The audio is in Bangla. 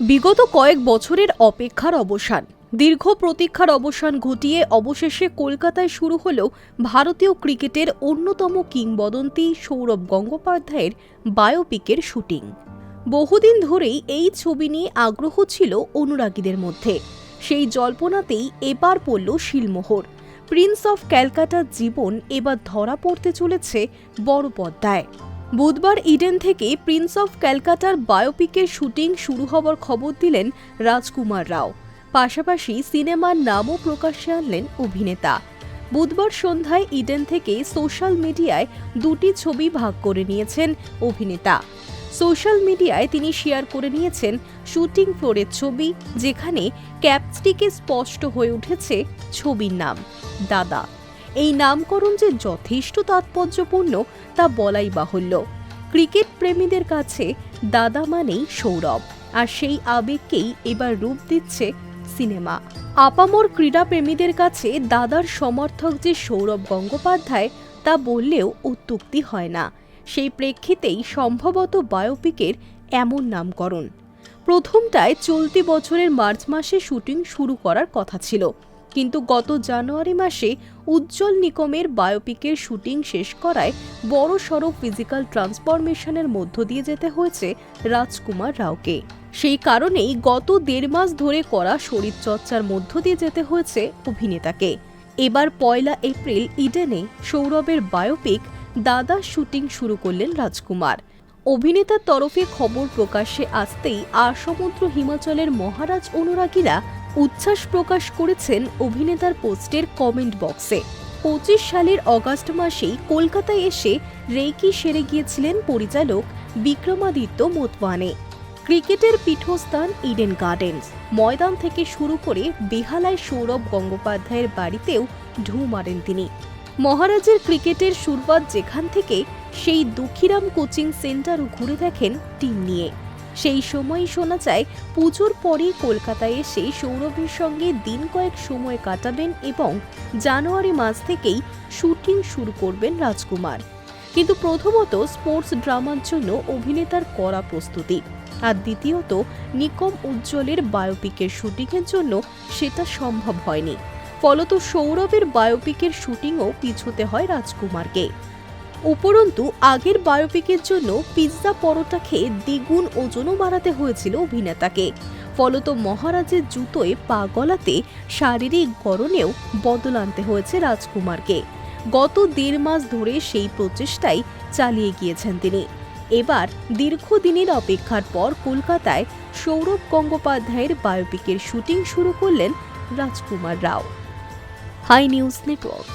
বিগত কয়েক বছরের অপেক্ষার অবসান, দীর্ঘ প্রতীক্ষার অবসান ঘটিয়ে অবশেষে কলকাতায় শুরু হলো ভারতীয় ক্রিকেটের অন্যতম কিংবদন্তি সৌরভ গঙ্গোপাধ্যায়ের বায়োপিকের শুটিং। বহুদিন ধরেই এই ছবি নিয়ে আগ্রহ ছিল অনুরাগীদের মধ্যে। সেই জল্পনাতেই এবার পড়ল শিলমোহর। প্রিন্স অফ ক্যালকাটার জীবন এবার ধরা পড়তে চলেছে বড় পর্দায়। বুধবার ইডেন থেকে প্রিন্স অফ ক্যালকাটার বায়োপিকের শুটিং শুরু হওয়ার খবর দিলেন রাজকুমার রাও। পাশাপাশি সিনেমার নামও প্রকাশ্যে আনলেন অভিনেতা। বুধবার সন্ধ্যায় ইডেন থেকে সোশ্যাল মিডিয়ায় দুটি ছবি ভাগ করে নিয়েছেন অভিনেতা। সোশ্যাল মিডিয়ায় তিনি শেয়ার করে নিয়েছেন শুটিং ফ্লোরের ছবি, যেখানে ক্যাপস্টিকে স্পষ্ট হয়ে উঠেছে ছবির নাম দাদা। এই নামকরণ যে যথেষ্ট তাৎপর্যপূর্ণ তা বলাই বাহুল্য। ক্রিকেট প্রেমীদের কাছে দাদা মানেই সৌরভ, আর সেই আবেগকেই এবার রূপ দিচ্ছে সিনেমা। আপামর ক্রীড়া প্রেমীদের কাছে দাদার সমর্থক যে সৌরভ গঙ্গোপাধ্যায় তা বললেও অত্যুক্তি হয় না। সেই প্রেক্ষিতেই সম্ভবত বায়োপিকের এমন নামকরণ। প্রথমটায় চলতি বছরের মার্চ মাসে শুটিং শুরু করার কথা ছিল, কিন্তু গত জানুয়ারি মাসে উজ্জ্বল নিকমের বায়োপিকের শুটিং শেষ করায় বড়সড় ফিজিক্যাল ট্রান্সফরমেশনের মধ্য দিয়ে যেতে হয়েছে রাজকুমার রাওকে। সেই কারণেই গত 1.5 মাস ধরে করা শরীরচর্চার মধ্য দিয়ে যেতে হয়েছে অভিনেতাকে। এবার 1 এপ্রিল ইডেনে সৌরভের বায়োপিক দাদা শুটিং শুরু করলেন রাজকুমার। অভিনেতার তরফে খবর প্রকাশ্যে আসতেই সমুদ্র হিমাচলের মহারাজ অনুরাগীরা উচ্ছ্বাস প্রকাশ করেছেন অভিনেতার পোস্টের কমেন্ট বক্সে। 25 সালের অগাস্ট মাসেই কলকাতায় এসে রেকি সেরে গিয়েছিলেন পরিচালক বিক্রমাদিত্য মোতওয়ানে। ক্রিকেটের পীঠস্থান ইডেন গার্ডেন্স ময়দান থেকে শুরু করে বেহালায় সৌরভ গঙ্গোপাধ্যায়ের বাড়িতেও ঢু মারেন তিনি। মহারাজের ক্রিকেটের শুরুয়াত যেখান থেকে, সেই দুঃখীরাম কোচিং সেন্টারও ঘুরে দেখেন টিম নিয়ে। সেই সময়ই শোনা যায় পুজোর পরেই কলকাতায় এসে সৌরভের সঙ্গে দিন কয়েক সময় কাটাবেন এবং জানুয়ারি মাস থেকেই শুটিং শুরু করবেন রাজকুমার। কিন্তু প্রথমত স্পোর্টস ড্রামার জন্য অভিনেতার করা প্রস্তুতি, আর দ্বিতীয়ত নিকম উজ্জ্বলের বায়োপিকের শুটিংয়ের জন্য সেটা সম্ভব হয়নি। ফলত সৌরভের বায়োপিকের শুটিংও পিছোতে হয় রাজকুমারকে। উপরন্তু আগের বায়োপিকের জন্য পিৎজা পরোটা খেয়ে দ্বিগুণ ওজনও বাড়াতে হয়েছিল অভিনেতাকে। ফলত মহারাজের জুতোয় পা গলাতে শারীরিক গড়নেও বদল আনতে হয়েছে রাজকুমারকে। গত 1.5 মাস ধরে সেই প্রচেষ্টাই চালিয়ে গিয়েছেন তিনি। এবার দীর্ঘদিনের অপেক্ষার পর কলকাতায় সৌরভ গঙ্গোপাধ্যায়ের বায়োপিকের শুটিং শুরু করলেন Rajkummar Rao. Hi News network.